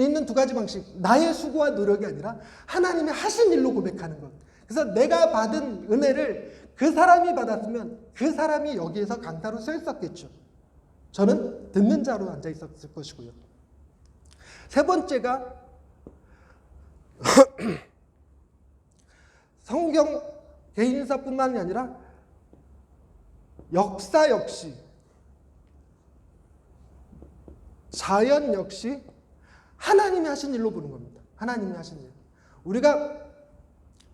있는 두 가지 방식, 나의 수고와 노력이 아니라 하나님이 하신 일로 고백하는 것. 그래서 내가 받은 은혜를 그 사람이 받았으면 그 사람이 여기에서 강사로 서 있었겠죠. 저는 듣는 자로 앉아 있었을 것이고요. 세 번째가 성경 개인사뿐만이 아니라 역사 역시, 자연 역시 하나님이 하신 일로 보는 겁니다. 하나님이 하신 일. 우리가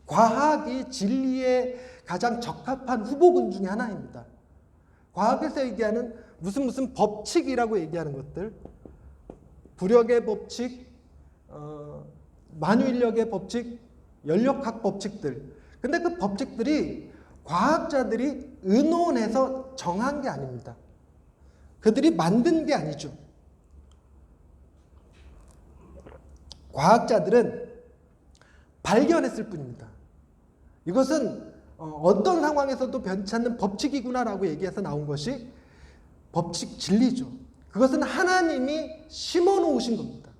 과학이 진리에 가장 적합한 후보군 중에 하나입니다. 과학에서 얘기하는 무슨 법칙이라고 얘기하는 것들, 부력의 법칙, 만유인력의 법칙, 연력학 법칙들. 근데 그 법칙들이 과학자들이 의논해서 정한 게 아닙니다. 그들이 만든 게 아니죠. 과학자들은 발견했을 뿐입니다. 이것은 어떤 상황에서도 변치 않는 법칙이구나라고 얘기해서 나온 것이 법칙 진리죠. 그것은 하나님이 심어 놓으신 겁니다.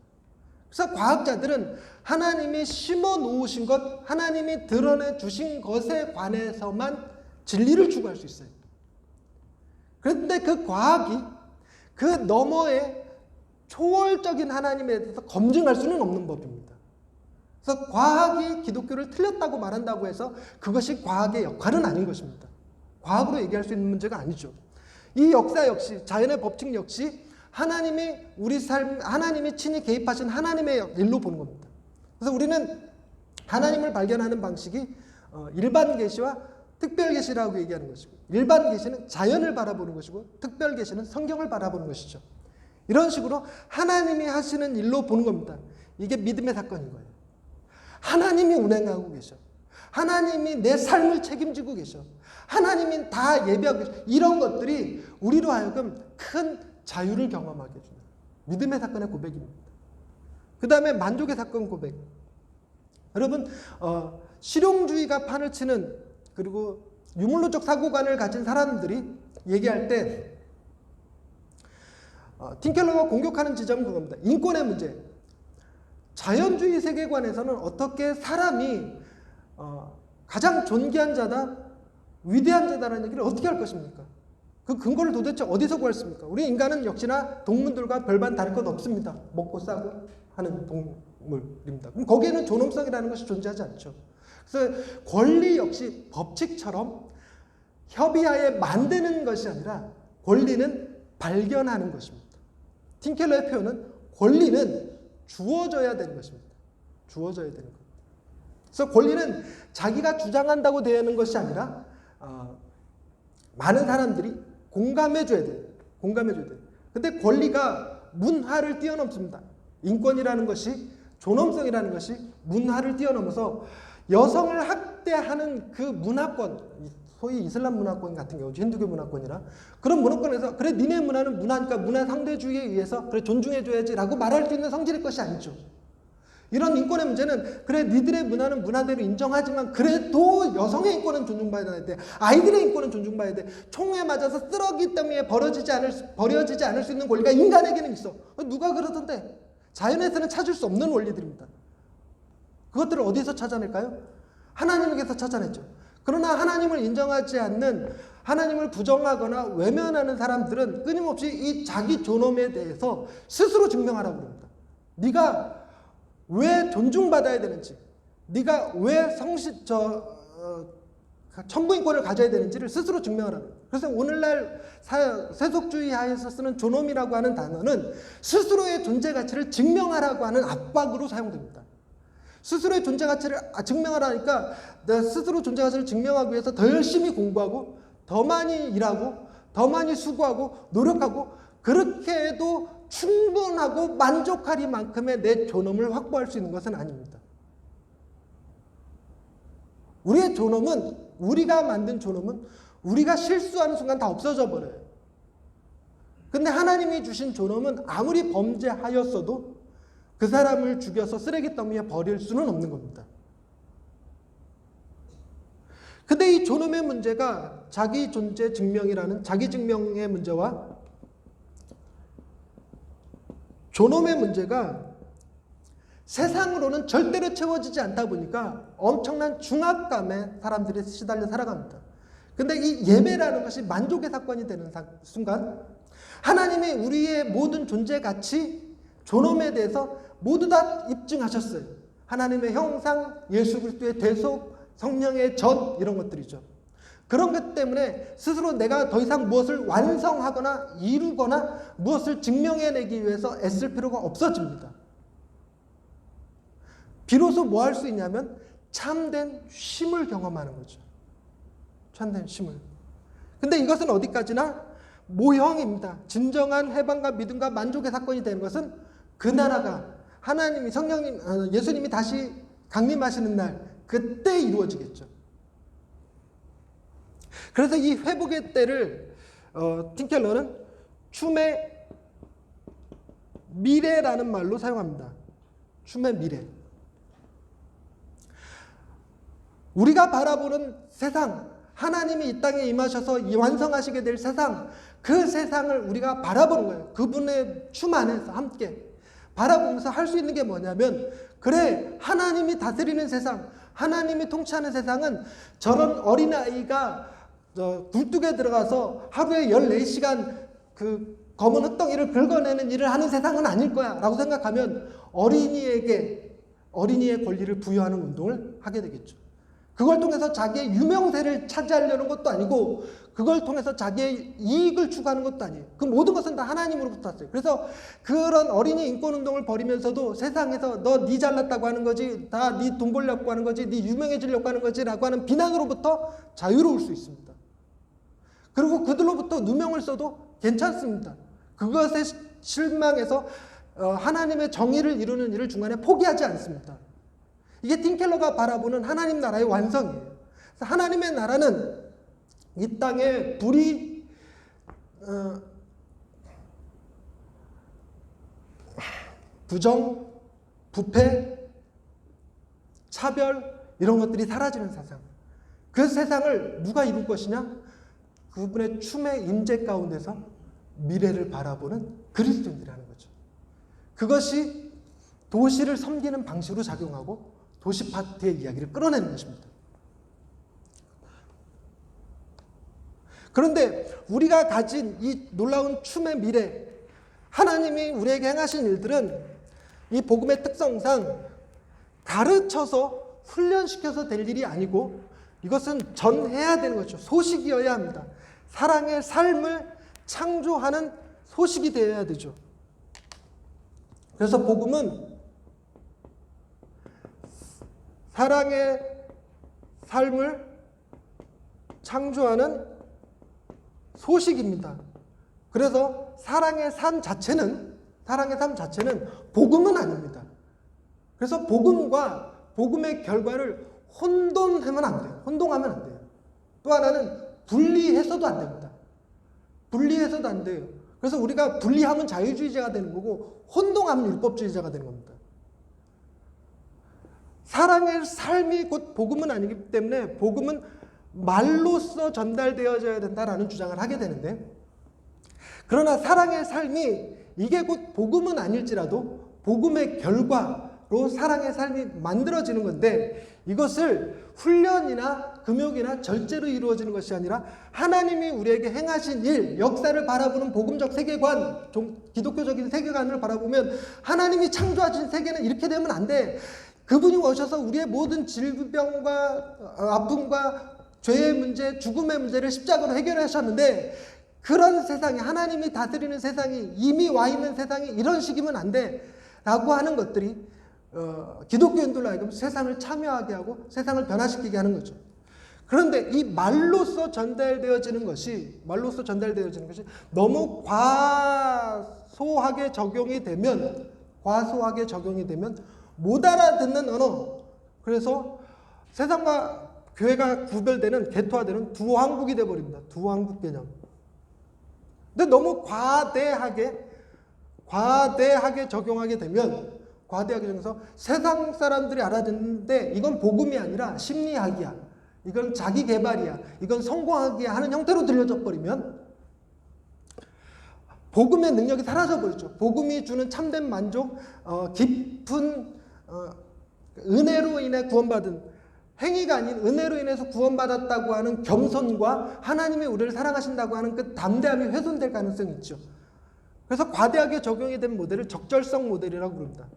그래서 과학자들은 하나님이 심어 놓으신 것, 하나님이 드러내 주신 것에 관해서만 진리를 추구할 수 있어요. 그런데 그 과학이 그 너머에 초월적인 하나님에 대해서 검증할 수는 없는 법입니다. 그래서 과학이 기독교를 틀렸다고 말한다고 해서 그것이 과학의 역할은 아닌 것입니다. 과학으로 얘기할 수 있는 문제가 아니죠. 이 역사 역시, 자연의 법칙 역시 하나님이 우리 삶, 하나님이 친히 개입하신 하나님의 일로 보는 겁니다. 그래서 우리는 하나님을 발견하는 방식이 일반 계시와 특별 계시라고 얘기하는 것이고, 일반 계시는 자연을 바라보는 것이고 특별 계시는 성경을 바라보는 것이죠. 이런 식으로 하나님이 하시는 일로 보는 겁니다. 이게 믿음의 사건인 거예요. 하나님이 운행하고 계셔. 하나님이 내 삶을 책임지고 계셔. 하나님이 다 예비하고 계셔. 이런 것들이 우리로 하여금 큰 자유를 경험하게 해주는 믿음의 사건의 고백입니다. 그 다음에 만족의 사건 고백. 여러분, 실용주의가 판을 치는, 그리고 유물론적 사고관을 가진 사람들이 얘기할 때 틴켈러가 공격하는 지점은 그겁니다. 인권의 문제. 자연주의 세계관에서는 어떻게 사람이 가장 존귀한 자다, 위대한 자다라는 얘기를 어떻게 할 것입니까? 그 근거를 도대체 어디서 구했습니까? 우리 인간은 역시나 동물들과 별반 다를 것 없습니다. 먹고 싸고 하는 동물입니다. 그럼 거기에는 존엄성이라는 것이 존재하지 않죠. 그래서 권리 역시 법칙처럼 협의하에 만드는 것이 아니라 권리는 발견하는 것입니다. 틴켈러의 표현은 권리는 주어져야 되는 것입니다. 주어져야 되는 것. 그래서 권리는 자기가 주장한다고 되는 것이 아니라 많은 사람들이 공감해줘야 돼요. 공감해줘야 돼요. 근데 권리가 문화를 뛰어넘습니다. 인권이라는 것이, 존엄성이라는 것이 문화를 뛰어넘어서 여성을 학대하는 그 문화권, 소위 이슬람 문화권 같은 경우, 힌두교 문화권이라 그런 문화권에서 그래 니네 문화는 문화니까 문화 상대주의에 의해서 그래 존중해줘야지라고 말할 수 있는 성질의 것이 아니죠. 이런 인권의 문제는 그래 니들의 문화는 문화대로 인정하지만 그래도 여성의 인권은 존중받아야 돼. 아이들의 인권은 존중받아야 돼. 총에 맞아서 쓰러기 때문에 버려지지 않을 수 있는 권리가 인간에게는 있어. 누가 그러던데? 자연에서는 찾을 수 없는 원리들입니다. 그것들을 어디서 찾아낼까요? 하나님에게서 찾아냈죠. 그러나 하나님을 인정하지 않는, 하나님을 부정하거나 외면하는 사람들은 끊임없이 이 자기 존엄에 대해서 스스로 증명하라고 합니다. 네가 왜 존중받아야 되는지, 네가 왜 천부인권을 가져야 되는지를 스스로 증명하라고. 그래서 오늘날 세속주의 하에서 쓰는 존엄이라고 하는 단어는 스스로의 존재 가치를 증명하라고 하는 압박으로 사용됩니다. 스스로의 존재 가치를 증명하라니까 내 스스로 존재 가치를 증명하기 위해서 더 열심히 공부하고 더 많이 일하고 더 많이 수고하고 노력하고 그렇게 해도 충분하고 만족하리만큼의 내 존엄을 확보할 수 있는 것은 아닙니다. 우리의 존엄은, 우리가 만든 존엄은 우리가 실수하는 순간 다 없어져 버려요. 근데 하나님이 주신 존엄은 아무리 범죄하였어도 그 사람을 죽여서 쓰레기 더미에 버릴 수는 없는 겁니다. 근데 이 존엄의 문제가 자기 존재 증명이라는 자기 증명의 문제와 존엄의 문제가 세상으로는 절대로 채워지지 않다 보니까 엄청난 중압감에 사람들이 시달려 살아갑니다. 근데 이 예배라는 것이 만족의 사건이 되는 순간 하나님이 우리의 모든 존재 가치, 존엄에 대해서 모두 다 입증하셨어요. 하나님의 형상, 예수 그리스도의 대속, 성령의 전, 이런 것들이죠. 그런 것 때문에 스스로 내가 더 이상 무엇을 완성하거나 이루거나 무엇을 증명해내기 위해서 애쓸 필요가 없어집니다. 비로소 뭐 할 수 있냐면 참된 쉼을 경험하는 거죠. 참된 쉼을. 근데 이것은 어디까지나 모형입니다. 진정한 해방과 믿음과 만족의 사건이 되는 것은 그 나라가 하나님이 성령님, 예수님이 다시 강림하시는 날 그때 이루어지겠죠. 그래서 이 회복의 때를 틴켈러는 춤의 미래라는 말로 사용합니다. 춤의 미래. 우리가 바라보는 세상, 하나님이 이 땅에 임하셔서 완성하시게 될 세상, 그 세상을 우리가 바라보는 거예요. 그분의 춤 안에서 함께 바라보면서 할 수 있는 게 뭐냐면, 그래, 하나님이 다스리는 세상, 하나님이 통치하는 세상은 저런 어린아이가 굴뚝에 들어가서 하루에 14시간 그 검은 흙덩이를 긁어내는 일을 하는 세상은 아닐 거야 라고 생각하면 어린이의 권리를 부여하는 운동을 하게 되겠죠. 그걸 통해서 자기의 유명세를 차지하려는 것도 아니고, 그걸 통해서 자기의 이익을 추구하는 것도 아니에요. 그 모든 것은 다 하나님으로부터 왔어요. 그래서 그런 어린이 인권운동을 벌이면서도 세상에서 너 니 잘났다고 하는 거지, 다 니 돈 벌려고 하는 거지, 니 유명해지려고 하는 거지 라고 하는 비난으로부터 자유로울 수 있습니다. 그리고 그들로부터 누명을 써도 괜찮습니다. 그것에 실망해서 하나님의 정의를 이루는 일을 중간에 포기하지 않습니다. 이게 틴켈러가 바라보는 하나님 나라의 완성이에요. 그래서 하나님의 나라는 이 땅에 불의, 부정, 부패, 차별 이런 것들이 사라지는 세상. 그 세상을 누가 이룰 것이냐? 그분의 춤의 임재 가운데서 미래를 바라보는 그리스도인이라는 거죠. 그것이 도시를 섬기는 방식으로 작용하고 도시 파트의 이야기를 끌어내는 것입니다. 그런데 우리가 가진 이 놀라운 춤의 미래, 하나님이 우리에게 행하신 일들은 이 복음의 특성상 가르쳐서 훈련시켜서 될 일이 아니고 이것은 전해야 되는 거죠. 소식이어야 합니다. 사랑의 삶을 창조하는 소식이 되어야 되죠. 그래서 복음은 사랑의 삶을 창조하는 소식입니다. 그래서 사랑의 삶 자체는 복음은 아닙니다. 그래서 복음과 복음의 결과를 혼돈하면 안 돼요. 혼동하면 안 돼요. 또 하나는 분리해서도 안 됩니다. 분리해서도 안 돼요. 그래서 우리가 분리하면 자유주의자가 되는 거고 혼동하면 율법주의자가 되는 겁니다. 사랑의 삶이 곧 복음은 아니기 때문에 복음은 말로써 전달되어져야 된다라는 주장을 하게 되는데, 그러나 사랑의 삶이 이게 곧 복음은 아닐지라도 복음의 결과로 사랑의 삶이 만들어지는 건데, 이것을 훈련이나 금욕이나 절제로 이루어지는 것이 아니라 하나님이 우리에게 행하신 일, 역사를 바라보는 복음적 세계관, 기독교적인 세계관을 바라보면 하나님이 창조하신 세계는 이렇게 되면 안 돼. 그분이 오셔서 우리의 모든 질병과 아픔과 죄의 문제, 죽음의 문제를 십자가로 해결하셨는데, 그런 세상이, 하나님이 다스리는 세상이, 이미 와 있는 세상이 이런 식이면 안 돼 라고 하는 것들이 기독교인들로 하여금 세상을 참여하게 하고 세상을 변화시키게 하는 거죠. 그런데 이 말로써 전달되어지는 것이 너무 과소하게 적용이 되면 못 알아듣는 언어, 그래서 세상과 교회가 구별되는, 개토화되는 두 왕국이 되어버립니다. 두 왕국 개념. 근데 너무 과대하게 적용하게 되면, 과대하게 적용해서 세상 사람들이 알아듣는데 이건 복음이 아니라 심리학이야, 이건 자기 개발이야, 이건 성공하기야 하는 형태로 들려져 버리면 복음의 능력이 사라져 버리죠. 복음이 주는 참된 만족, 깊은 은혜로 인해 구원받은 행위가 아닌 은혜로 인해서 구원받았다고 하는 겸손과 하나님이 우리를 사랑하신다고 하는 그 담대함이 훼손될 가능성이 있죠. 그래서 과대하게 적용이 된 모델을 적절성 모델이라고 부릅니다.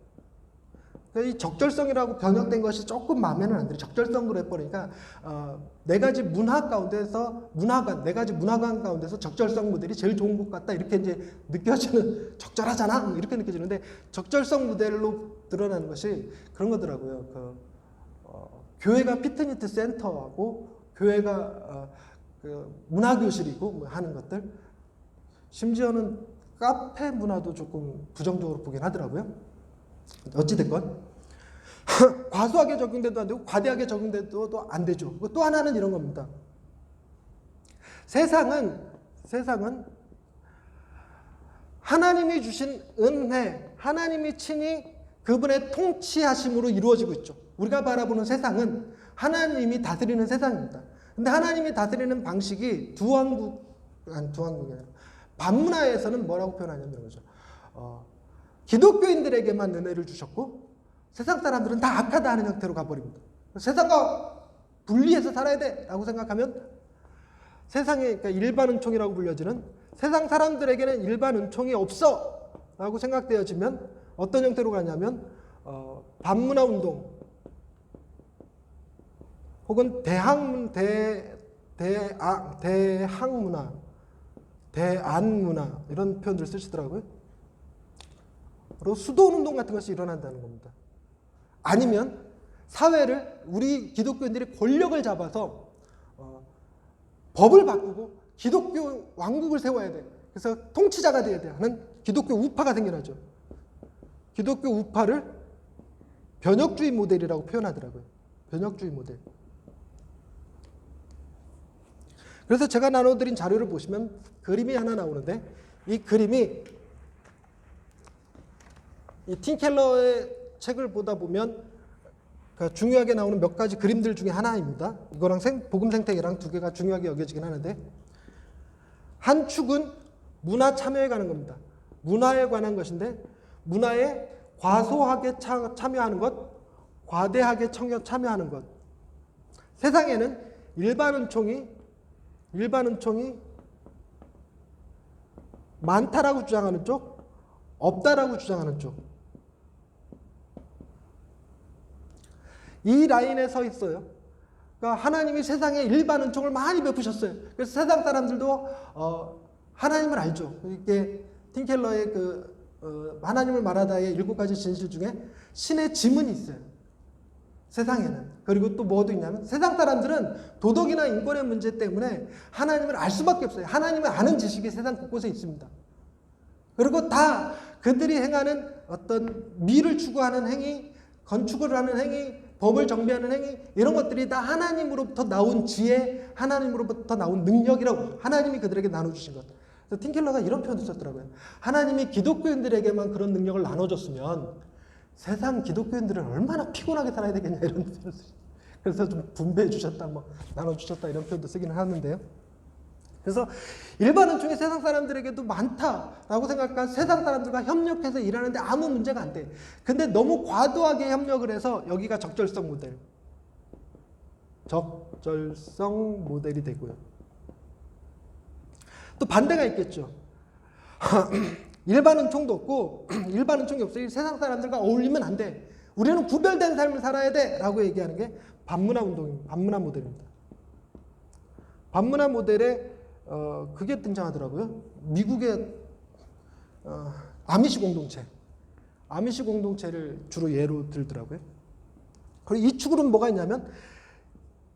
이 적절성이라고 번역된 것이 조금 마음에는 안 들어요. 적절성으로 해버리니까 네 가지 문화 가운데서 네 가지 문화관 가운데서 적절성 모델이 제일 좋은 것 같다 이렇게 이제 느껴지는 적절하잖아 이렇게 느껴지는데 적절성 모델로 드러나는 것이 그런 거더라고요. 교회가 피트니스 센터하고 교회가 그 문화교실이고 뭐 하는 것들 심지어는 카페 문화도 조금 부정적으로 보긴 하더라고요. 어찌됐건 과소하게 적용돼도 안 되고 과대하게 적용돼도 안 되죠. 또 하나는 이런 겁니다. 세상은 하나님이 주신 은혜, 하나님이 친히 그분의 통치하심으로 이루어지고 있죠. 우리가 바라보는 세상은 하나님이 다스리는 세상입니다. 근데 하나님이 다스리는 방식이 두왕국이 아니라 반문화에서는 뭐라고 표현하냐면 거죠. 기독교인들에게만 은혜를 주셨고 세상 사람들은 다 악하다 하는 형태로 가버립니다. 세상과 분리해서 살아야 돼 라고 생각하면 세상에 그러니까 일반 은총이라고 불려지는 세상 사람들에게는 일반 은총이 없어 라고 생각되어지면 어떤 형태로 가냐면 반문화 운동 혹은 대항문화 대안문화 이런 표현들을 쓰시더라고요. 그리고 수도운동 같은 것이 일어난다는 겁니다. 아니면 사회를 우리 기독교인들이 권력을 잡아서 법을 바꾸고 기독교 왕국을 세워야 돼. 그래서 통치자가 되어야 돼 하는 기독교 우파가 생겨나죠. 기독교 우파를 변혁주의 모델이라고 표현하더라고요. 변혁주의 모델. 그래서 제가 나눠드린 자료를 보시면 그림이 하나 나오는데 이 그림이 이 팀 켈러의 책을 보다 보면 중요하게 나오는 몇 가지 그림들 중에 하나입니다. 이거랑 복음 생태계랑 두 개가 중요하게 여겨지긴 하는데 한 축은 문화 참여에 관한 겁니다. 문화에 관한 것인데 문화에 과소하게 참여하는 것, 과대하게 참여하는 것. 세상에는 일반 은총이 많다라고 주장하는 쪽, 없다라고 주장하는 쪽. 이 라인에 서 있어요. 그러니까 하나님이 세상에 일반 은총을 많이 베푸셨어요. 그래서 세상 사람들도 하나님을 알죠. 이게 팀 켈러의 하나님을 말하다의 7가지 진실 중에 신의 지문이 있어요. 세상에는. 그리고 또 뭐도 있냐면 세상 사람들은 도덕이나 인권의 문제 때문에 하나님을 알 수밖에 없어요. 하나님을 아는 지식이 세상 곳곳에 있습니다. 그리고 다 그들이 행하는 어떤 미를 추구하는 행위, 건축을 하는 행위, 법을 정비하는 행위 이런 것들이 다 하나님으로부터 나온 지혜, 하나님으로부터 나온 능력이라고 하나님이 그들에게 나눠주신 것. 그래서 팀 켈러가 이런 표현을 썼더라고요. 하나님이 기독교인들에게만 그런 능력을 나눠줬으면 세상 기독교인들은 얼마나 피곤하게 살아야 되겠냐 이런 표현을 쓰죠. 그래서 좀 분배해 주셨다, 뭐 나눠주셨다 이런 표현도 쓰기는 하는데요. 그래서 일반 은총이 세상 사람들에게도 많다라고 생각한 세상 사람들과 협력해서 일하는데 아무 문제가 안 돼. 근데 너무 과도하게 협력을 해서 여기가 적절성 모델이 되고요. 또 반대가 있겠죠. 일반 은총도 없고 일반 은총이 없어요. 세상 사람들과 어울리면 안 돼. 우리는 구별된 삶을 살아야 돼 라고 얘기하는 게 반문화 운동입니다. 반문화 모델입니다. 반문화 모델에 그게 등장하더라고요. 미국의 아미시 공동체를 주로 예로 들더라고요. 그리고 이 축으로는 뭐가 있냐면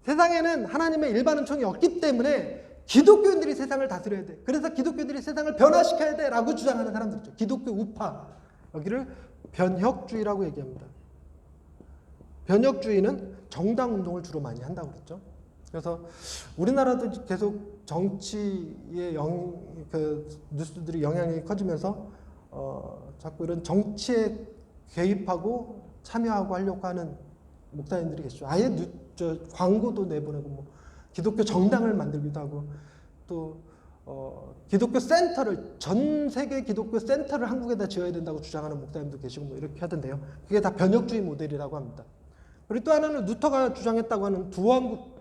세상에는 하나님의 일반 은총이 없기 때문에 기독교인들이 세상을 다스려야 돼. 그래서 기독교인들이 세상을 변화시켜야 돼 라고 주장하는 사람들이죠. 기독교 우파. 여기를 변혁주의라고 얘기합니다. 변혁주의는 정당 운동을 주로 많이 한다고 그랬죠. 그래서 우리나라도 계속 정치의 뉴스들이 영향이 커지면서 자꾸 이런 정치에 개입하고 참여하고 하려고 하는 목사님들이 계시죠. 아예 광고도 내보내고 뭐 기독교 정당을 만들기도 하고 또 기독교 센터를, 전 세계 기독교 센터를 한국에다 지어야 된다고 주장하는 목사님도 계시고 뭐 이렇게 하던데요. 그게 다 변혁주의 모델이라고 합니다. 그리고 또 하나는 루터가 주장했다고 하는 두왕국.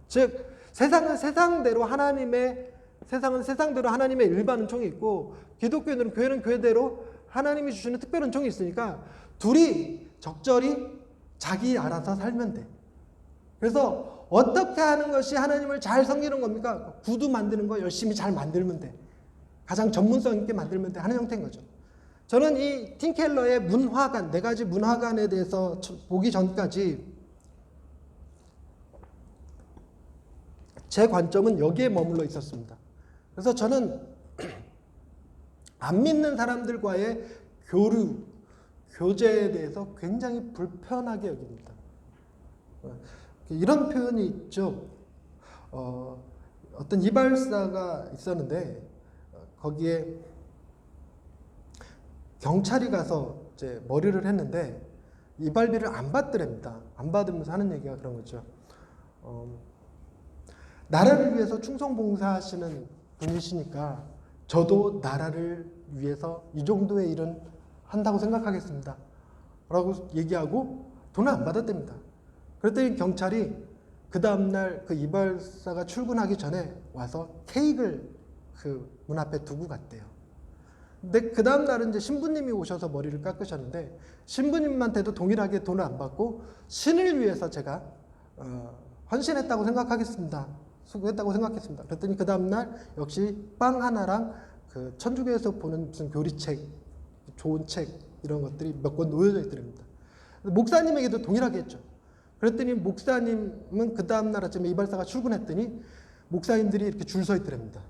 즉 세상은 세상대로 하나님의 일반 은총이 있고, 기독교인들은 교회는 교회대로 하나님이 주시는 특별 은총이 있으니까 둘이 적절히 자기 알아서 살면 돼. 그래서 어떻게 하는 것이 하나님을 잘 섬기는 겁니까? 구두 만드는 거 열심히 잘 만들면 돼. 가장 전문성 있게 만들면 돼 하는 형태인 거죠. 저는 이 팀 켈러의 문화관, 4가지 문화관에 대해서 보기 전까지 제 관점은 여기에 머물러 있었습니다. 그래서 저는 안 믿는 사람들과의 교제에 대해서 굉장히 불편하게 여깁니다. 이런 표현이 있죠. 어떤 이발사가 있었는데 거기에 경찰이 가서 이제 머리를 했는데 이발비를 안 받더랍니다. 안 받으면서 하는 얘기가 그런 거죠. 나라를 위해서 충성봉사하시는 분이시니까 저도 나라를 위해서 이 정도의 일은 한다고 생각하겠습니다 라고 얘기하고 돈을 안 받았답니다. 그랬더니 경찰이 그 다음날 그 이발사가 출근하기 전에 와서 케이크를 그 문 앞에 두고 갔대요. 근데 그 다음날은 이제 신부님이 오셔서 머리를 깎으셨는데, 신부님한테도 동일하게 돈을 안 받고 신을 위해서 제가 헌신했다고 생각하겠습니다, 수고했다고 생각했습니다. 그랬더니 그 다음날 역시 빵 하나랑 그 천주교에서 보는 무슨 교리책, 좋은 책 이런 것들이 몇 권 놓여져 있더랍니다. 목사님에게도 동일하게 했죠. 그랬더니 목사님은 그 다음날 아침에 이발사가 출근했더니 목사님들이 이렇게 줄 서 있더랍니다.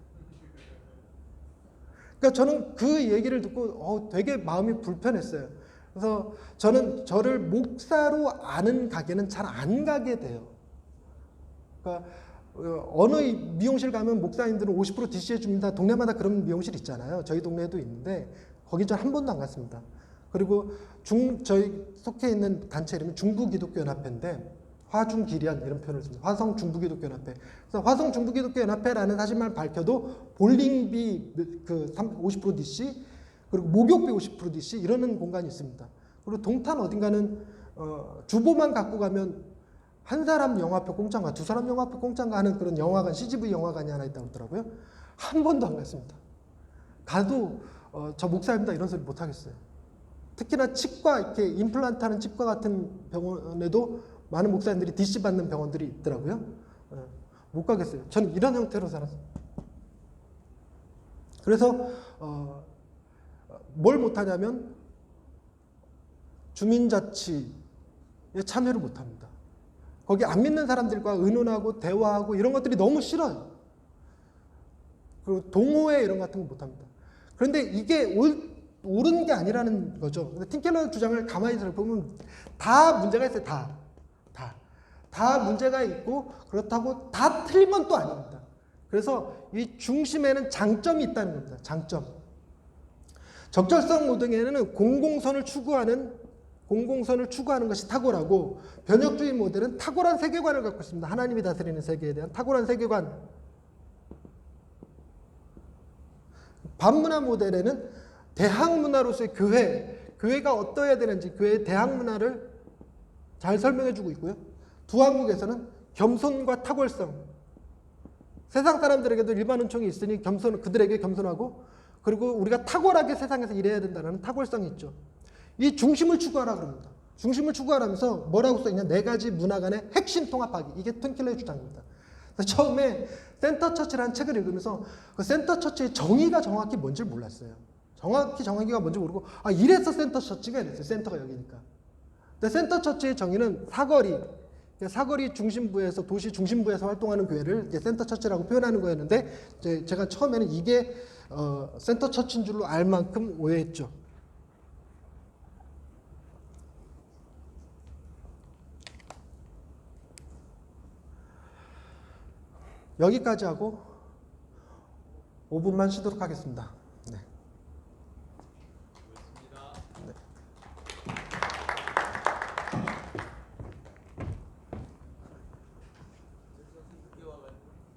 그러니까 저는 그 얘기를 듣고 되게 마음이 불편했어요. 그래서 저는 저를 목사로 아는 가게는 잘 안 가게 돼요. 그러니까 어느 미용실 가면 목사님들은 50% DC해 줍니다. 동네마다 그런 미용실 있잖아요. 저희 동네에도 있는데 거기 전 한 번도 안 갔습니다. 그리고 저희 속해 있는 단체 이름이 중부기독교연합회인데, 화중기련 이런 표현을 씁니다. 화성 중부기독교연합회. 그래서 화성 중부기독교연합회라는 사실만 밝혀도 볼링비 그 50% DC, 그리고 목욕비 50% DC 이러는 공간이 있습니다. 그리고 동탄 어딘가는 주보만 갖고 가면 한 사람 영화표 공짜인가 두 사람 영화표 공짜인가 하는 그런 영화관, CGV 영화관이 하나 있다고 그러더라고요. 한 번도 안 갔습니다. 가도 저 목사입니다 이런 소리 못 하겠어요. 특히나 치과, 이렇게 임플란트 하는 치과 같은 병원에도 많은 목사님들이 DC 받는 병원들이 있더라고요. 못 가겠어요. 저는 이런 형태로 살았어요. 그래서 뭘 못하냐면 주민자치에 참여를 못합니다. 거기 안 믿는 사람들과 의논하고 대화하고 이런 것들이 너무 싫어요. 그리고 동호회 이런 같은 거 못합니다. 그런데 이게 옳은 게 아니라는 거죠. 근데 팀 켈러 주장을 가만히 살펴보면 다 문제가 있어요. 다 문제가 있고, 그렇다고 다 틀린 건 또 아닙니다. 그래서 이 중심에는 장점이 있다는 겁니다. 장점. 적절성 모델에는 공공선을 추구하는 것이 탁월하고, 변혁주의 모델은 탁월한 세계관을 갖고 있습니다. 하나님이 다스리는 세계에 대한 탁월한 세계관. 반문화 모델에는 대학문화로서의 교회가 어떠해야 되는지 교회의 대학문화를 잘 설명해주고 있고요. 두한국에서는 겸손과 탁월성, 세상 사람들에게도 일반 은총이 있으니 그들에게 겸손하고, 그리고 우리가 탁월하게 세상에서 일해야 된다는 탁월성이 있죠. 이 중심을 추구하라 그럽니다. 중심을 추구하라면서 뭐라고 써있냐, 4가지 문화 간의 핵심 통합하기. 이게 팀 켈러의 주장입니다. 처음에 센터 처치라는 책을 읽으면서 그 센터 처치의 정의가 정확히 뭔지 몰랐어요. 정의가 뭔지 모르고, 이래서 센터 처치가 이랬어요. 센터가 여기니까. 근데 센터 처치의 정의는 사거리 중심부에서, 도시 중심부에서 활동하는 교회를 이제 센터 처치라고 표현하는 거였는데, 제가 처음에는 이게 센터 처치인 줄로 알 만큼 오해했죠. 여기까지 하고 5분만 쉬도록 하겠습니다.